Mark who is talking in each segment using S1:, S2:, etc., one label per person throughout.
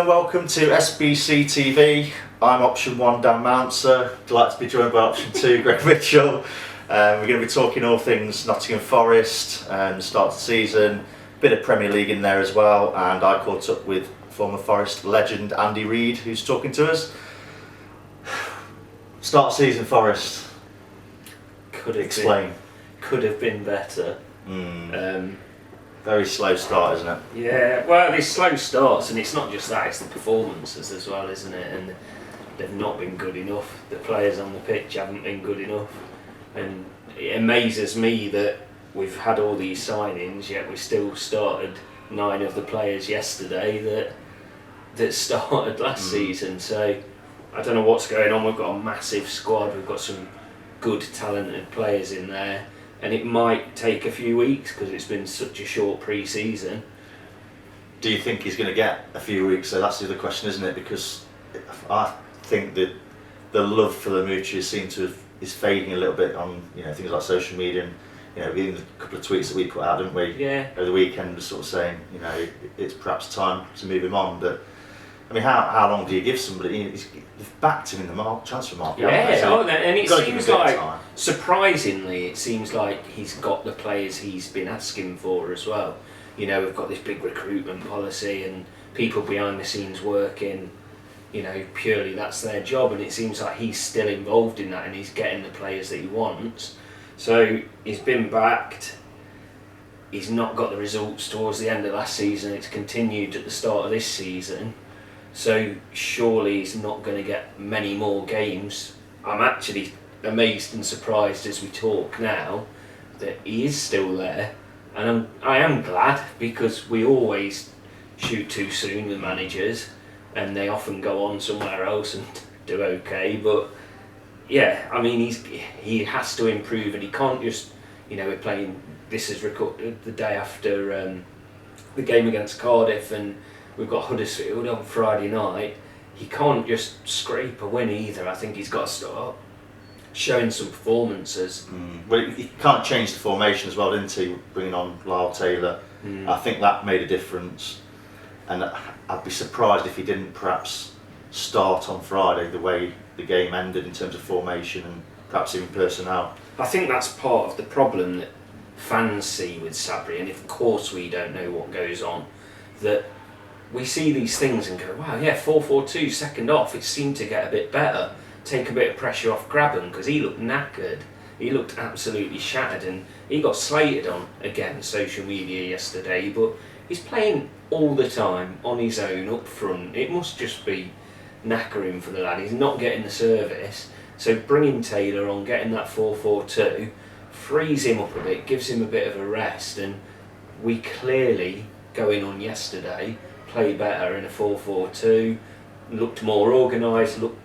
S1: and welcome to SBC TV. I'm option 1, Dan Mouncer. Delighted to be joined by option 2, Greg Mitchell. We're going to be talking all things Nottingham Forest and start of the season, bit of Premier League in there as well, and I caught up with former Forest legend Andy Reid, who's talking to us. Start of season Forest. Could have been better. Very slow start, isn't it?
S2: Yeah, well, there's slow starts, and it's not just that, it's the performances as well, isn't it? And they've not been good enough. The players on the pitch haven't been good enough. And it amazes me that we've had all these signings, yet we still started 9 of the players yesterday that started last season. So I don't know what's going on. We've got a massive squad, we've got some good, talented players in there. And it might take a few weeks because it's been such a short pre-season.
S1: Do you think he's going to get a few weeks? So that's the other question, isn't it? Because I think that the love for Lamouchi is fading a little bit on things like social media, and even the couple of tweets that we put out, didn't we?
S2: Yeah.
S1: Over the weekend, sort of saying it's perhaps time to move him on. But I mean, how long do you give somebody? They've backed him in the transfer market.
S2: Yeah, and it seems like, surprisingly, it seems like he's got the players he's been asking for as well. We've got this big recruitment policy and people behind the scenes working, purely that's their job, and it seems like he's still involved in that and he's getting the players that he wants. So he's been backed. He's not got the results towards the end of last season. It's continued at the start of this season. So surely he's not going to get many more games. I'm actually amazed and surprised as we talk now that he is still there, and I am glad, because we always shoot too soon with managers and they often go on somewhere else and do okay. But yeah, I mean, he has to improve, and he can't just, we're playing, this is recorded the day after the game against Cardiff, and we've got Huddersfield on Friday night. He can't just scrape a win either. I think he's got to start showing some performances.
S1: Well, he can't change the formation as well, didn't he? Bringing on Lyle Taylor. I think that made a difference. And I'd be surprised if he didn't perhaps start on Friday the way the game ended in terms of formation and perhaps even personnel.
S2: I think that's part of the problem that fans see with Sabri, and of course we don't know what goes on, that we see these things and go, wow, yeah, 4-4-2, second off, it seemed to get a bit better, take a bit of pressure off Grabban, because he looked knackered, he looked absolutely shattered, and he got slated on, again, social media yesterday, but he's playing all the time on his own up front. It must just be knackering for the lad. He's not getting the service, so bringing Taylor on, getting that 4-4-2, frees him up a bit, gives him a bit of a rest, and we clearly, going on yesterday, play better in a 4-4-2, looked more organised, looked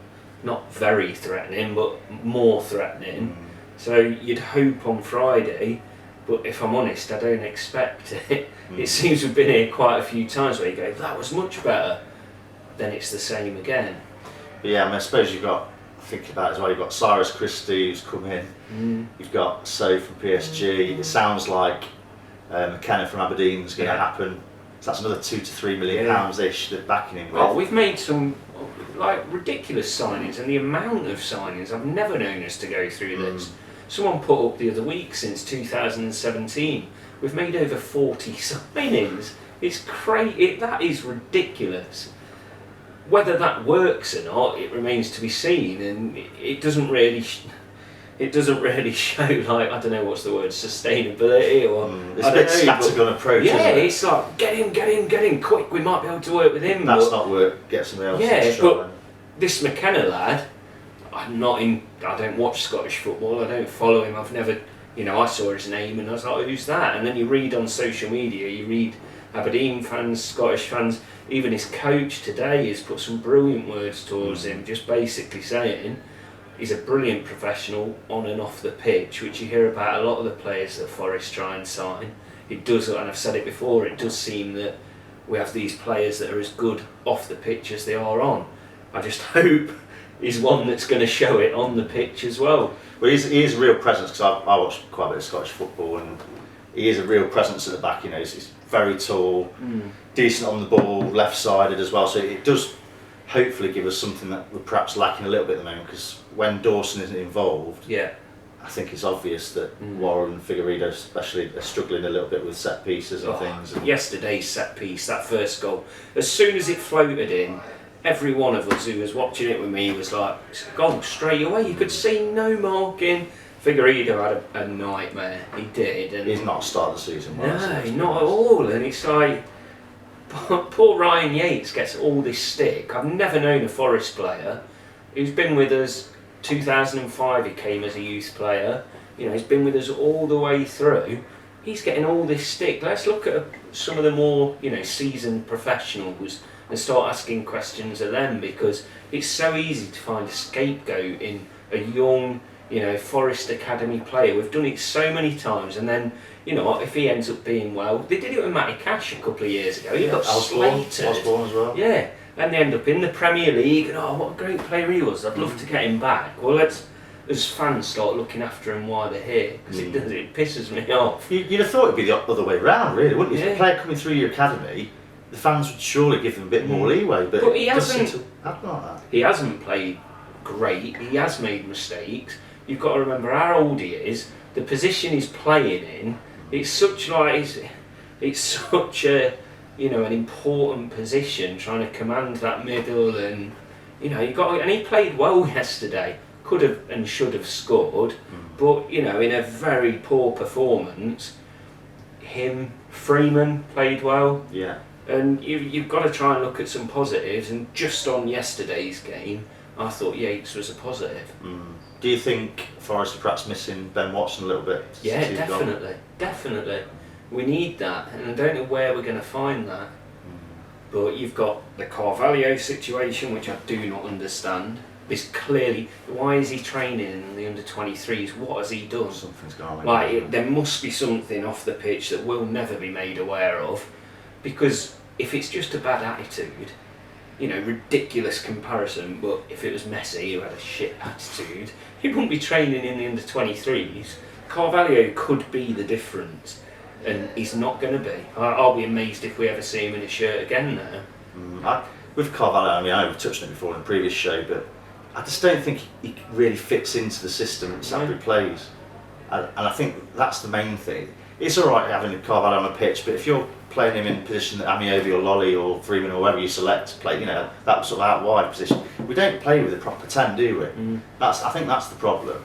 S2: not very threatening, but more threatening. So you'd hope on Friday, but if I'm honest, I don't expect it. It seems we've been here quite a few times where you go, that was much better, then it's the same again.
S1: But yeah, I suppose you've got, thinking about it as well, you've got Cyrus Christie who's come in, you've got So from PSG, it sounds like Mckenna from Aberdeen is going to happen. So that's another £2 to £3 million ish that backing him with.
S2: Oh, we've made some ridiculous signings, and the amount of signings, I've never known us to go through this. Someone put up the other week, since 2017, we've made over 40 signings. It's crazy. That is ridiculous. Whether that works or not, it remains to be seen, and it doesn't really show, like, I don't know what's the word, sustainability, or
S1: it's a bit scattergun approach.
S2: Yeah, it's like get him quick. We might be able to work with him.
S1: That's not work. Get somebody else.
S2: Yeah, but this Mckenna lad, I don't watch Scottish football. I don't follow him. I've never, I saw his name and I was like, who's that? And then you read on social media, you read Aberdeen fans, Scottish fans, even his coach today has put some brilliant words towards him, just basically saying he's a brilliant professional on and off the pitch, which you hear about a lot of the players that Forest try and sign. It does, and I've said it before, it does seem that we have these players that are as good off the pitch as they are on. I just hope he's one that's going to show it on the pitch as well.
S1: Well, he is a real presence, because I watch quite a bit of Scottish football, and he is a real presence at the back. He's very tall, decent on the ball, left-sided as well. So it does hopefully give us something that we're perhaps lacking a little bit at the moment, because when Dawson isn't involved, I think it's obvious that Warren and Figueiredo especially are struggling a little bit with set pieces and things.
S2: Yesterday's set piece, that first goal, as soon as it floated in, every one of us who was watching it with me was like, it's a goal straight away. You could see no marking. Figueiredo had a nightmare. He did. And
S1: he's not a start of the season.
S2: No, not at all. And it's like, poor Ryan Yates gets all this stick. I've never known a Forest player who's been with us. 2005 he came as a youth player. He's been with us all the way through. He's getting all this stick. Let's look at some of the more seasoned professionals and start asking questions of them, because it's so easy to find a scapegoat in a young Forest Academy player. We've done it so many times, and then if he ends up being well, they did it with Matty Cash a couple of years ago. He got slated.
S1: Osborne as well.
S2: Yeah. And they end up in the Premier League, and what a great player he was. I'd love to get him back. Well, let's, as fans, start looking after him while they're here, because it pisses me off.
S1: You'd have thought it'd be the other way round, really, wouldn't you? If a player coming through your academy, the fans would surely give them a bit more leeway. But
S2: he hasn't.
S1: Like that.
S2: He hasn't played great. He has made mistakes. You've got to remember how old he is. The position he's playing in. It's such a an important position, trying to command that middle, and and he played well yesterday. Could have and should have scored, but in a very poor performance. Freeman played well.
S1: Yeah.
S2: And you've got to try and look at some positives. And just on yesterday's game, I thought Yates was a positive.
S1: Do you think Forest are perhaps missing Ben Watson a little bit?
S2: Yeah, definitely. We need that, and I don't know where we're going to find that. But you've got the Carvalho situation, which I do not understand. This clearly, why is he training in the under-23s? What has he done?
S1: Something's gone on.
S2: There must be something off the pitch that we'll never be made aware of, because if it's just a bad attitude, ridiculous comparison, but if it was Messi who had a shit attitude, he wouldn't be training in the under-23s. Carvalho could be the difference. And he's not going to be. I'll be amazed if we ever see him in a shirt again now.
S1: With Carvalho, I know we've touched on it before in the previous show, but I just don't think he really fits into the system that Sabri plays. And I think that's the main thing. It's alright having Carvalho on a pitch, but if you're playing him in a position that Amiobi or Lolly or Freeman or whoever you select to play, that sort of out wide position, we don't play with a proper 10, do we? I think that's the problem.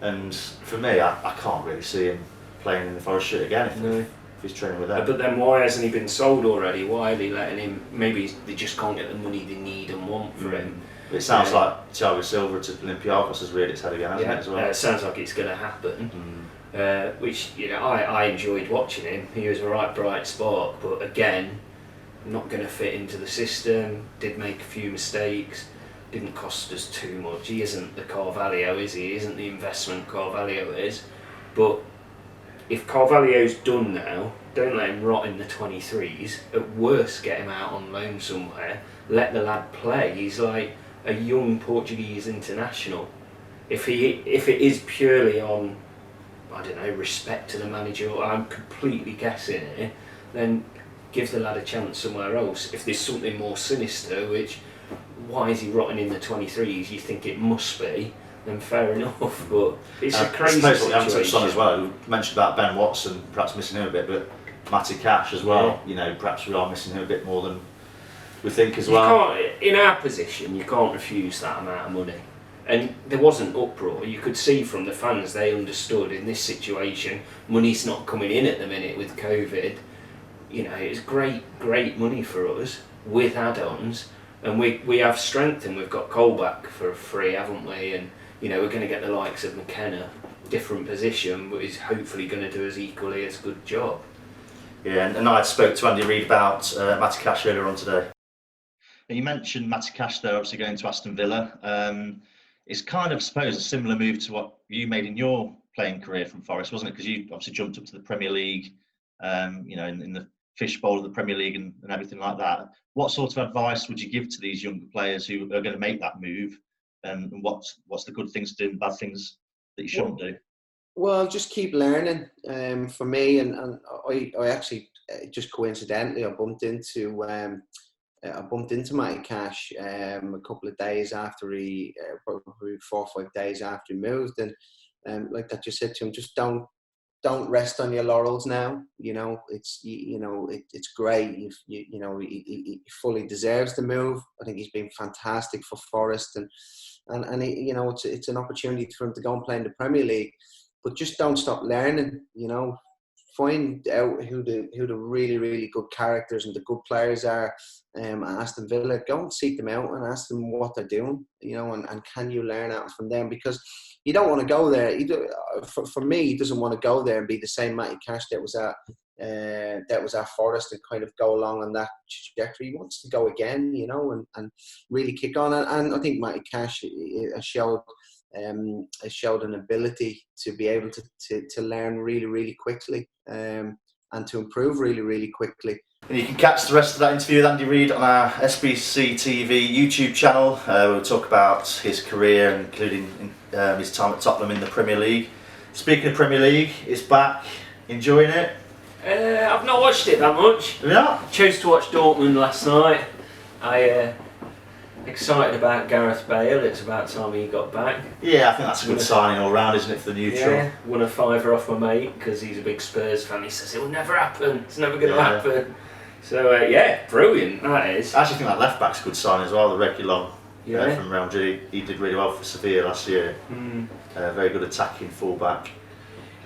S1: And for me, I can't really see him playing in the Forest shirt again if he's training with them.
S2: But then why hasn't he been sold already? Why are they letting him? Maybe they just can't get the money they need and want for him.
S1: It sounds like Thiago Silva to Olympiacos has reared its head again, hasn't it, as well?
S2: It sounds like it's going to happen. Which I enjoyed watching him. He was a right bright spark, but again, not going to fit into the system. Did make a few mistakes. Didn't cost us too much. He isn't the Carvalho, is he? He isn't the investment Carvalho is. But if Carvalho's done now, don't let him rot in the 23s. At worst, get him out on loan somewhere. Let the lad play. He's like a young Portuguese international. If it is purely on, I don't know, respect to the manager, or I'm completely guessing here, then give the lad a chance somewhere else. If there's something more sinister, which, why is he rotting in the 23s? You think it must be. Then fair enough, but it's a crazy situation.
S1: What we haven't touched on as well, we mentioned about Ben Watson, perhaps missing him a bit, but Matty Cash as well, perhaps we are missing him a bit more than we think as well.
S2: In our position, you can't refuse that amount of money. And there wasn't uproar. You could see from the fans, they understood in this situation, money's not coming in at the minute with COVID. It's great money for us with add-ons. And we have strength, and we've got Colback for free, haven't we? And we're going to get the likes of Mckenna, different position, but he's hopefully going to do as equally as good job.
S1: Yeah, and I spoke to Andy Reid about Matty Cash earlier on today. You mentioned Matty Cash there, obviously going to Aston Villa. It's kind of, I suppose, a similar move to what you made in your playing career from Forest, wasn't it? Because you obviously jumped up to the Premier League, in the fishbowl of the Premier League and everything like that. What sort of advice would you give to these younger players who are going to make that move? And what's the good things to do and bad things that you shouldn't do?
S3: Well, just keep learning. For me, and I actually just coincidentally I bumped into Matty Cash a couple of days after probably 4 or 5 days after he moved, and like that, just said to him, just don't rest on your laurels now. It's it's great. He fully deserves the move. I think he's been fantastic for Forest, and it's an opportunity for him to go and play in the Premier League. But just don't stop learning. Find out who the really, really good characters and the good players are. Aston Villa, go and seek them out and ask them what they're doing. And can you learn out from them? Because you don't want to go there. For me, he doesn't want to go there and be the same Matty Cash that was at Forest and kind of go along on that trajectory. He wants to go again, and really kick on. And I think Matty Cash has showed an ability to be able to learn really, really quickly and to improve really, really quickly.
S1: And you can catch the rest of that interview with Andy Reid on our SBC TV YouTube channel. We'll talk about his career, including his time at Tottenham in the Premier League. Speaking of Premier League, it's back. Enjoying it?
S2: I've not watched it that much.
S1: Yeah.
S2: Chose to watch Dortmund last night. Excited about Gareth Bale. It's about time he got back.
S1: Yeah, I think that's a good signing all round, isn't it, for the neutral?
S2: Yeah, won a fiver off my mate because he's a big Spurs fan. He says it will never happen. It's never going to happen. So brilliant that is.
S1: I actually think that left back's a good sign as well. The Reguilon from Real Madrid. He did really well for Sevilla last year. Very good attacking fullback.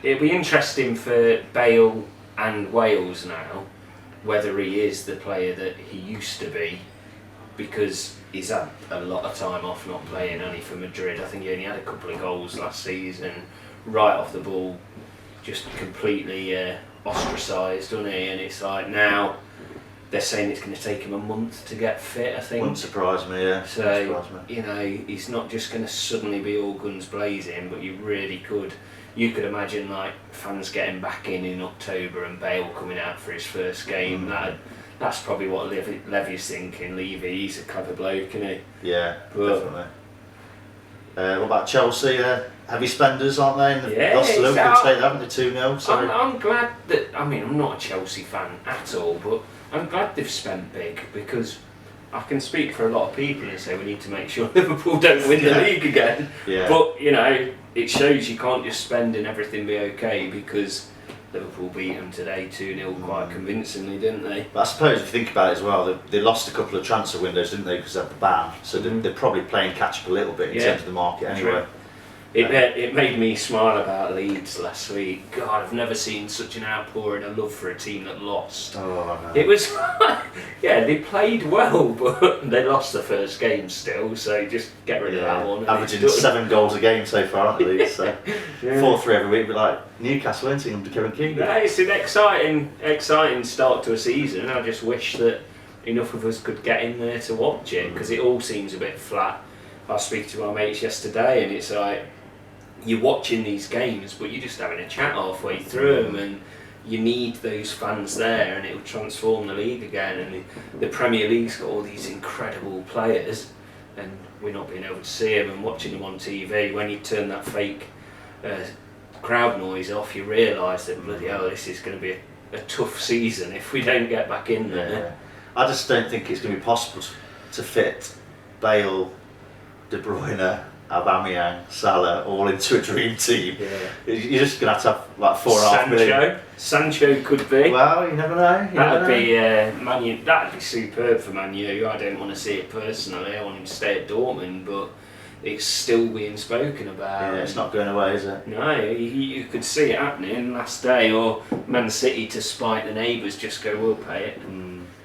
S2: It'll be interesting for Bale and Wales now whether he is the player that he used to be, because he's had a lot of time off not playing only for Madrid. I think he only had a couple of goals last season, right off the ball, just completely ostracised, doesn't he? And it's like now they're saying it's going to take him a month to get fit, I think.
S1: Wouldn't surprise me, yeah.
S2: So, he's not just going to suddenly be all guns blazing, but you could imagine like fans getting back in October and Bale coming out for his first game. That's probably what Levy's thinking. Levy, he's a clever bloke, isn't he?
S1: Yeah, definitely. What about Chelsea? Heavy spenders, aren't they?
S2: Yeah,
S1: lost to Liverpool today, haven't they? 2-0. So
S2: I'm glad that. I'm not a Chelsea fan at all, but I'm glad they've spent big, because I can speak for a lot of people and say we need to make sure Liverpool don't win the league again.
S1: Yeah.
S2: But it shows you can't just spend and everything be okay, because Liverpool beat them today 2-0 quite convincingly, didn't they?
S1: But I suppose if you think about it as well, they lost a couple of transfer windows, didn't they, because of the ban? So they're probably playing catch up a little bit in terms of the market anyway.
S2: True. It made me smile about Leeds last week. God, I've never seen such an outpouring of love for a team that lost.
S1: Oh, no.
S2: It was, they played well, but they lost the first game still, so just get rid of that one.
S1: Averaging 7 goals a game so far, aren't they, Leeds? So 4-3 every week, but like Newcastle, weren't under Kevin Keegan.
S2: Yeah, it's an exciting start to a season. I just wish that enough of us could get in there to watch it, because it all seems a bit flat. I was speaking to my mates yesterday, and it's like, you're watching these games, but you're just having a chat halfway through them, and you need those fans there, and it will transform the league again. And the Premier League's got all these incredible players, and we're not being able to see them and watching them on TV. When you turn that fake crowd noise off, you realise that bloody hell, this is going to be a tough season if we don't get back in there.
S1: Yeah. I just don't think it's going to be possible to fit Bale, De Bruyne, Aubameyang, Salah all into a dream team. Yeah. You're just going to have like 4.5 million.
S2: Sancho could be.
S1: Well, you never know.
S2: That'd be superb for Man U. I don't want to see it personally. I want him to stay at Dortmund, but it's still being spoken about.
S1: Yeah, it's not going away, is it?
S2: No, you could see it happening last day, or Man City, to spite the neighbours, just go, we'll pay it.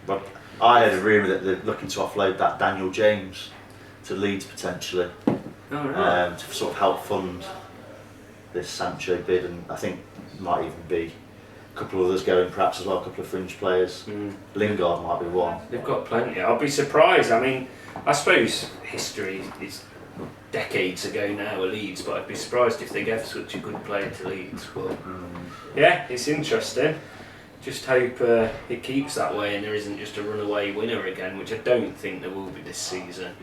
S1: But I heard a rumour that they're looking to offload that Daniel James to Leeds potentially.
S2: Oh, right.
S1: To sort of help fund this Sancho bid, and I think might even be a couple of others going perhaps as well, a couple of fringe players. Lingard might be one.
S2: They've got plenty. I'll be surprised. I mean, I suppose history is decades ago now at Leeds, but I'd be surprised if they gave such a good player to Leeds. But yeah, it's interesting. Just hope it keeps that way and there isn't just a runaway winner again, which I don't think there will be this season.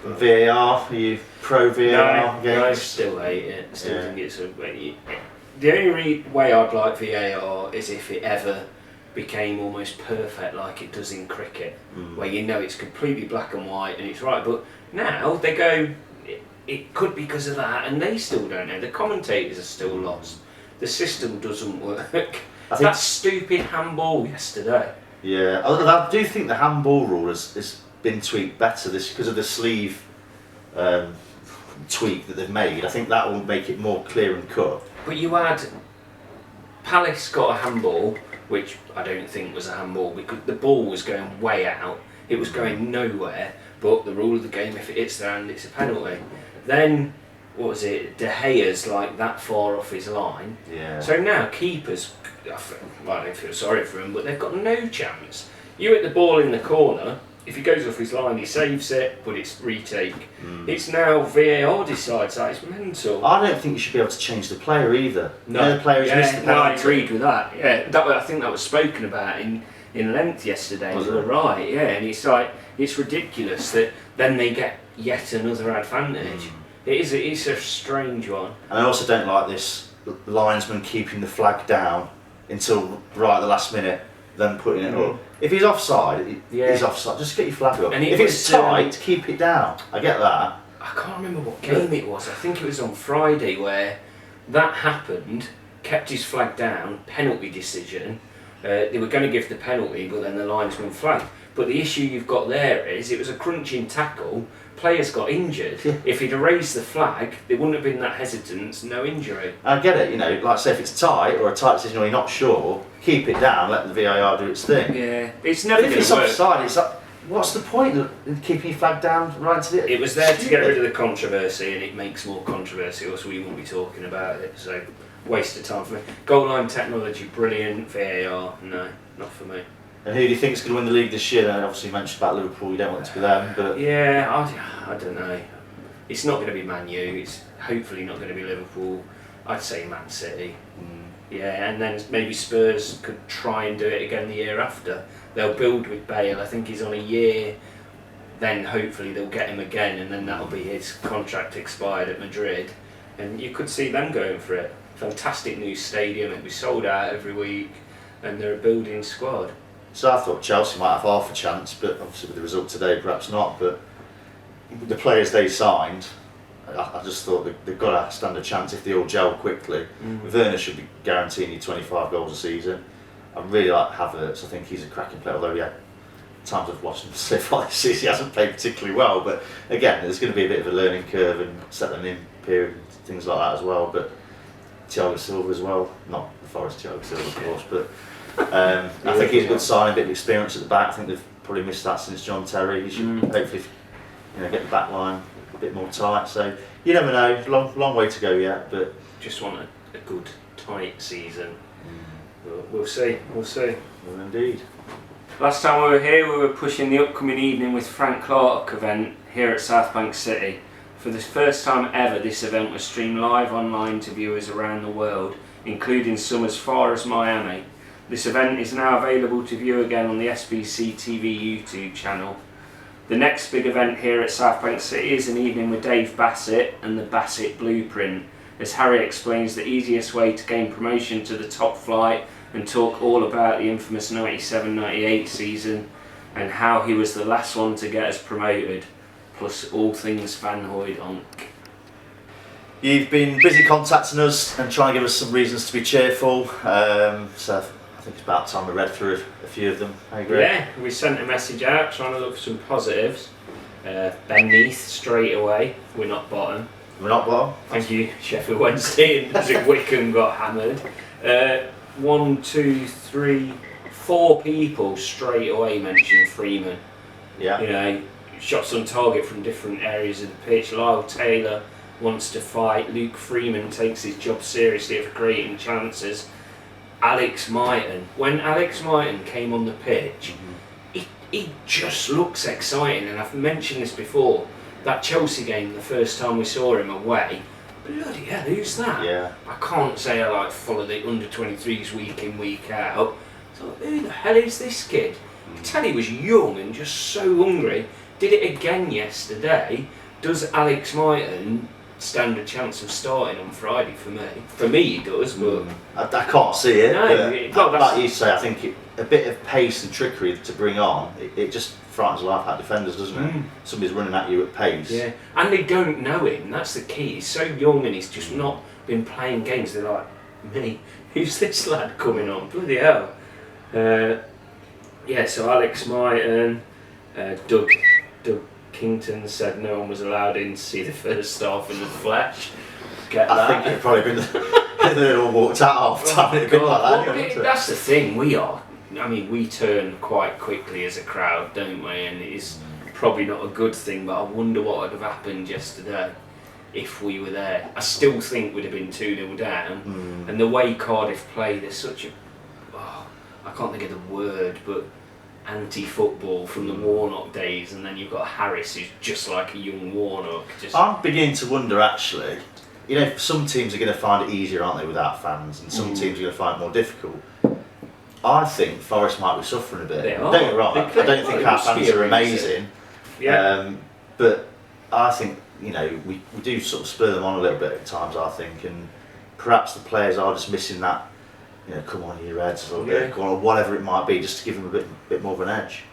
S1: VAR, are you pro VAR?
S2: No, I still hate it. Still think it's the only way I'd like VAR is if it ever became almost perfect like it does in cricket, where you know it's completely black and white and it's right. But now they go, it could be because of that, and they still don't know. The commentators are still lost. The system doesn't work. That stupid handball yesterday.
S1: Yeah, I do think the handball rule has been tweaked better this because of the sleeve tweak that they've made. I think that will make it more clear and cut.
S2: But you had Palace got a handball, which I don't think was a handball because the ball was going way out. It was going nowhere. But the rule of the game, if it hits their hand, it's a penalty. Then what was it? De Gea's like that far off his line.
S1: Yeah.
S2: So now keepers, I don't feel sorry for him, but they've got no chance. You hit the ball in the corner. If he goes off his line, he saves it, but it's retake. It's now VAR decides that. It's mental.
S1: I don't think you should be able to change the player either.
S2: No,
S1: the player who's missed the penalty.
S2: I agreed with that. Yeah, I think that was spoken about in length yesterday.
S1: Was
S2: you were
S1: it?
S2: right. Yeah, and it's like it's ridiculous that then they get yet another advantage. It's a strange one.
S1: And I also don't like this linesman keeping the flag down until right at the last minute, then putting it up. If he's offside, he's offside. Just get your flag up.
S2: And
S1: if it's tight, keep it down. I get that.
S2: I can't remember what game it was. I think it was on Friday where that happened. Kept his flag down. Penalty decision. They were going to give the penalty, but then the linesman flagged. But the issue you've got there is it was a crunching tackle. Players got injured. If he'd raised the flag, there wouldn't have been that hesitance, no injury.
S1: I get it, like say if it's tight or a tight decision or you're not sure, keep it down, let the VAR do its thing.
S2: Yeah, it's never
S1: going
S2: to work.
S1: If it's offside, it's like, what's the point of keeping your flag down right to the...
S2: It was there to get rid of the controversy, and it makes more controversy, or so we won't be talking about it, so waste of time for me. Goal line technology, brilliant. VAR, no, not for me.
S1: And who do you think is going to win the league this year? And obviously you mentioned about Liverpool, you don't want it to be them, but...
S2: Yeah, I don't know. It's not going to be Man U, it's hopefully not going to be Liverpool. I'd say Man City. Yeah, and then maybe Spurs could try and do it again the year after. They'll build with Bale, I think he's on a year, then hopefully they'll get him again, and then that'll be his contract expired at Madrid. And you could see them going for it. Fantastic new stadium, it'll be sold out every week, and they're a building squad.
S1: So I thought Chelsea might have half a chance, but obviously with the result today, perhaps not. But the players they signed, I just thought they've got to stand a chance if they all gel quickly. Werner should be guaranteeing you 25 goals a season. I really like Havertz. I think he's a cracking player, although times I've watched him so far this season, he hasn't played particularly well. But again, there's going to be a bit of a learning curve and settling in period, things like that as well. But Thiago Silva as well, not the Forest Thiago Silva of course, but I think he's a good sign, a bit of experience at the back. I think they've probably missed that since John Terry. He should hopefully get the back line a bit more tight. So you never know, long way to go yet, but
S2: just want a good tight season. We'll see.
S1: Well, indeed.
S2: Last time we were here, we were pushing the upcoming Evening with Frank Clark event here at South Bank City. For the first time ever, this event was streamed live online to viewers around the world, including some as far as Miami. This event is now available to view again on the SBC TV YouTube channel. The next big event here at South Bank City is an evening with Dave Bassett and the Bassett Blueprint, as Harry explains the easiest way to gain promotion to the top flight and talk all about the infamous 97-98 season and how he was the last one to get us promoted, plus all things Van Hooijdonk.
S1: You've been busy contacting us and trying to give us some reasons to be cheerful, so I think it's about time we read through a few of them. I agree.
S2: Yeah, we sent a message out trying to look for some positives. Ben Neath straight away, we're not bottom.
S1: We're not bottom.
S2: Thank you, Sheffield Wednesday, and Zik Wickham got hammered. 1, 2, 3, 4 people straight away mentioned Freeman.
S1: Yeah.
S2: Shots on target from different areas of the pitch. Lyle Taylor wants to fight. Luke Freeman takes his job seriously of creating chances. Alex Myton. When Alex Myton came on the pitch, he just looks exciting, and I've mentioned this before. That Chelsea game, the first time we saw him away, bloody hell, who's that?
S1: Yeah.
S2: I can't say I follow the under-23s week in, week out. I thought, who the hell is this kid? I could tell he was young and just so hungry. did it again yesterday. Does Alex Mighton stand a chance of starting on Friday for me? For me, he does, but
S1: I can't see it.
S2: No,
S1: like you say, I think a bit of pace and trickery to bring on. It just frightens the life out of defenders, doesn't it? Somebody's running at you at pace.
S2: Yeah, and they don't know him. That's the key. He's so young and he's just not been playing games. They're like, me, who's this lad coming on? Bloody hell. Yeah, so Alex Mighton, Doug Kington said no one was allowed in to see the first half in the flesh. Get that.
S1: I think it'd probably been they all walked out half time. It'd been like that.
S2: That's the thing. We turn quite quickly as a crowd, don't we? And it's probably not a good thing. But I wonder what would have happened yesterday if we were there. I still think we'd have been 2-0 down. And the way Cardiff play, there's such a I can't think of the word, but anti-football from the Warnock days, and then you've got Harris who's just like a young Warnock.
S1: I'm beginning to wonder actually, some teams are going to find it easier, aren't they, without fans, and some teams are going to find it more difficult. I think Forest might be suffering a bit.
S2: They are.
S1: Don't get me wrong, I don't think our fans are amazing, but I think we do sort of spur them on a little bit at times, I think, and perhaps the players are just missing that. Come on, you Reds, or whatever it might be, just to give them a bit more of an edge.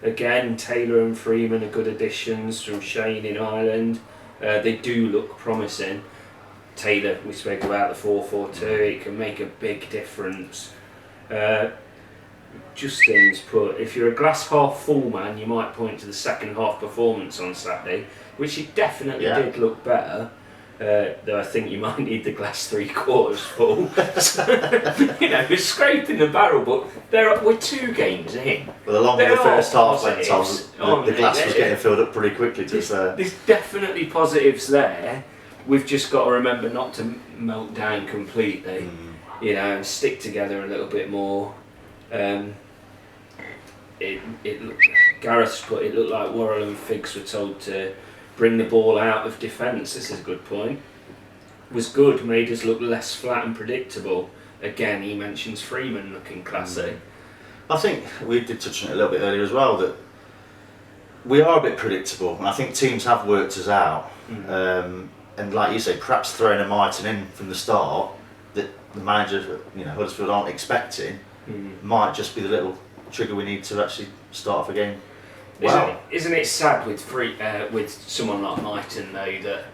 S2: Again, Taylor and Freeman are good additions from Shane in Ireland. They do look promising. Taylor, we spoke about the 4-4-2, it can make a big difference. Justin's put, if you're a glass half full man, you might point to the second half performance on Saturday, which it definitely did look better. Though I think you might need the glass 3/4 full. We're scraping the barrel, but we're 2 games in.
S1: Well, the longer the first half went on, the glass was getting filled up pretty quickly.
S2: There's definitely positives there. We've just got to remember not to melt down completely, and stick together a little bit more. Gareth's put, it looked like Worrell and Figgs were told to bring the ball out of defence. This is a good point. Was good, made us look less flat and predictable. Again, he mentions Freeman looking classy.
S1: I think we did touch on it a little bit earlier as well, that we are a bit predictable, and I think teams have worked us out. And like you say, perhaps throwing a Mighton in from the start that the manager, Huddersfield aren't expecting, might just be the little trigger we need to actually start off a game.
S2: Isn't it sad with someone like Mighton though, that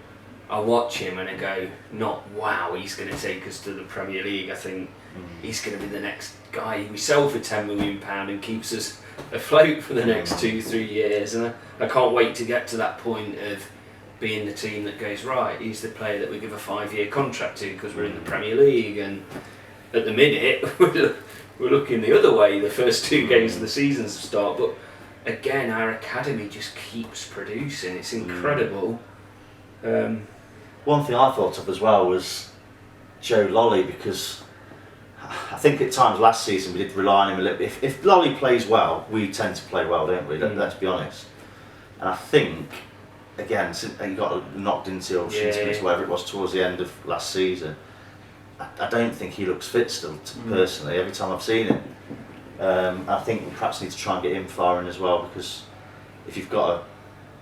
S2: I watch him and I go, not wow, he's going to take us to the Premier League. I think he's going to be the next guy we sell for £10 million and keeps us afloat for the next 2-3 years. And I can't wait to get to that point of being the team that goes, right, he's the player that we give a 5-year contract to because we're in the Premier League. And at the minute we're looking the other way the first 2 games of the season start, but again, our academy just keeps producing. It's incredible.
S1: One thing I thought of as well was Joe Lolly, because I think at times last season we did rely on him a little bit. If Lolly plays well, we tend to play well, don't we? Let's be honest. And I think, again, he got knocked into or shin whatever it was towards the end of last season. I don't think he looks fit still, personally, every time I've seen him. I think we perhaps need to try and get him firing as well, because if you've got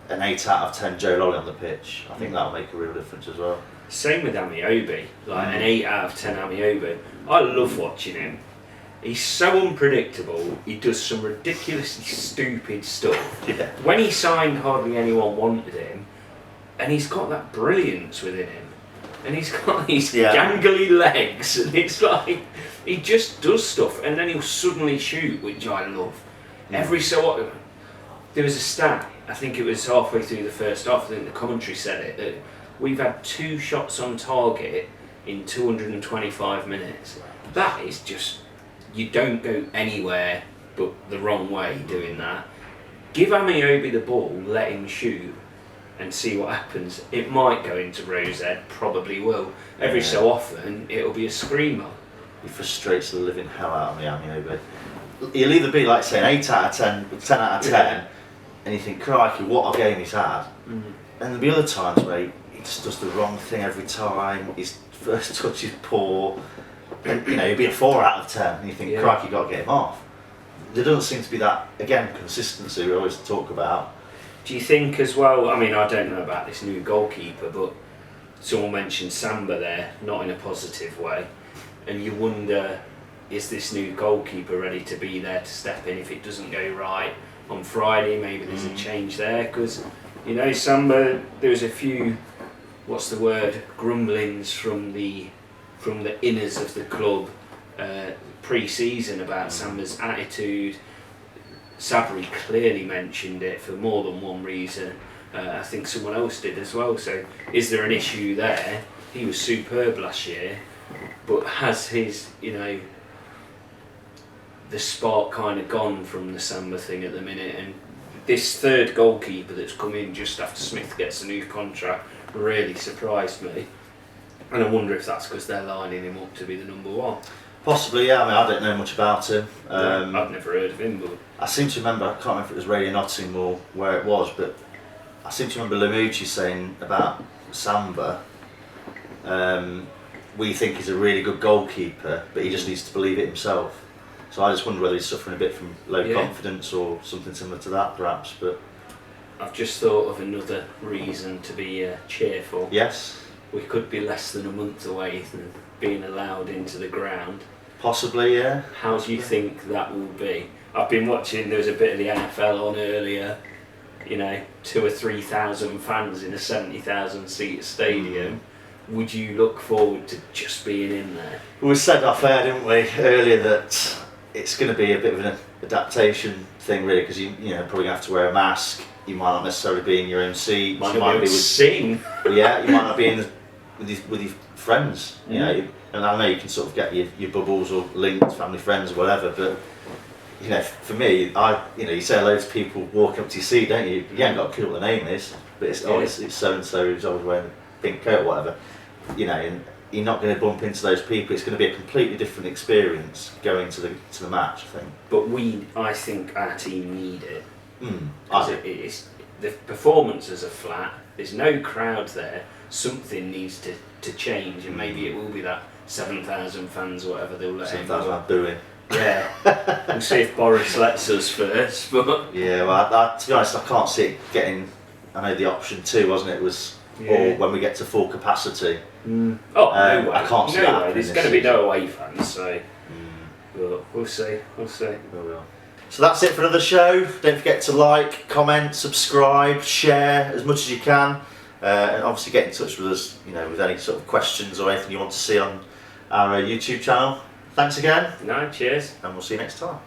S1: an 8 out of 10 Joe Lolly on the pitch, I think that'll make a real difference as well.
S2: Same with Amiobi, an 8 out of 10 Amiobi. I love watching him. He's so unpredictable, he does some ridiculously stupid stuff. When he signed, hardly anyone wanted him, and he's got that brilliance within him. And he's got these gangly legs, and it's like he just does stuff, and then he'll suddenly shoot, which I love. Every so often, there was a stat, I think it was halfway through the first half, I think the commentary said it, that we've had 2 shots on target in 225 minutes. That is just, you don't go anywhere but the wrong way doing that. Give Amiobi the ball, let him shoot, and see what happens. It might go into Rosehead, probably will. Every so often, it'll be a screamer.
S1: He frustrates the living hell out of me, Amiobi. He'll either be like saying 8 out of 10, 10 out of 10, and you think, crikey, what a game he's had. And there'll be other times where he just does the wrong thing every time. His first touch is poor. And, he'll be a 4 out of 10, and you think, crikey, you've got to get him off. There doesn't seem to be that, again, consistency we always talk about.
S2: Do you think as well, I mean, I don't know about this new goalkeeper, but someone mentioned Samba there, not in a positive way, and you wonder, is this new goalkeeper ready to be there to step in if it doesn't go right on Friday? Maybe there's a change there, because, you know, Samba, there was a few, what's the word, grumblings from the inners of the club pre-season about Samba's attitude. Sabri clearly mentioned it for more than one reason. I think someone else did as well. So is there an issue there? He was superb last year, but has his, you know, the spark kind of gone from the Samba thing at the minute? And this third goalkeeper that's come in just after Smith gets a new contract really surprised me. And I wonder if that's because they're lining him up to be the number one.
S1: Possibly, yeah. I mean, I don't know much about him.
S2: I've never heard of him, but
S1: I seem to remember, I can't remember if it was Radio Nottingham or where it was, but I seem to remember Lamouchi saying about Samba, we think he's a really good goalkeeper, but he just needs to believe it himself. So I just wonder whether he's suffering a bit from low confidence or something similar to that, perhaps. But
S2: I've just thought of another reason to be cheerful.
S1: Yes.
S2: We could be less than a month away from being allowed into the ground.
S1: Possibly, yeah.
S2: How do you think that will be? I've been watching, there was a bit of the NFL on earlier, you know, 2,000 or 3,000 fans in a 70,000 seat stadium. Would you look forward to just being in there?
S1: We said off air, didn't we, earlier, that it's going to be a bit of an adaptation thing, really, because you know, probably have to wear a mask. You might not necessarily be in your own seat. You might be with,
S2: sing.
S1: Yeah, you might not be in with your friends. You know, and I know you can sort of get your bubbles or linked family, friends, or whatever. But you know, for me, you say hello to people walking up to your seat, don't you? You ain't got a clue what the name is, but it's so and so who's always wearing a pink coat or whatever. You know, and you're not going to bump into those people. It's going to be a completely different experience going to the match, I think.
S2: But I think our team need it.
S1: Because
S2: the performances are flat. There's no crowd there. Something needs to change, and maybe it will be that 7,000 fans or whatever they'll let in.
S1: 7,000 booing.
S2: Yeah. We'll see if Boris lets us first. But
S1: yeah, well, to be honest, I can't see it getting. I know the option 2, wasn't it? Was or when we get to full capacity.
S2: Oh, no way.
S1: I can't see that.
S2: Way. There's going to be no away fans, so but we'll see.
S1: We will. So that's it for another show. Don't forget to like, comment, subscribe, share as much as you can, and obviously get in touch with us. You know, with any sort of questions or anything you want to see on our YouTube channel. Thanks again.
S2: No, cheers.
S1: And we'll see you next time.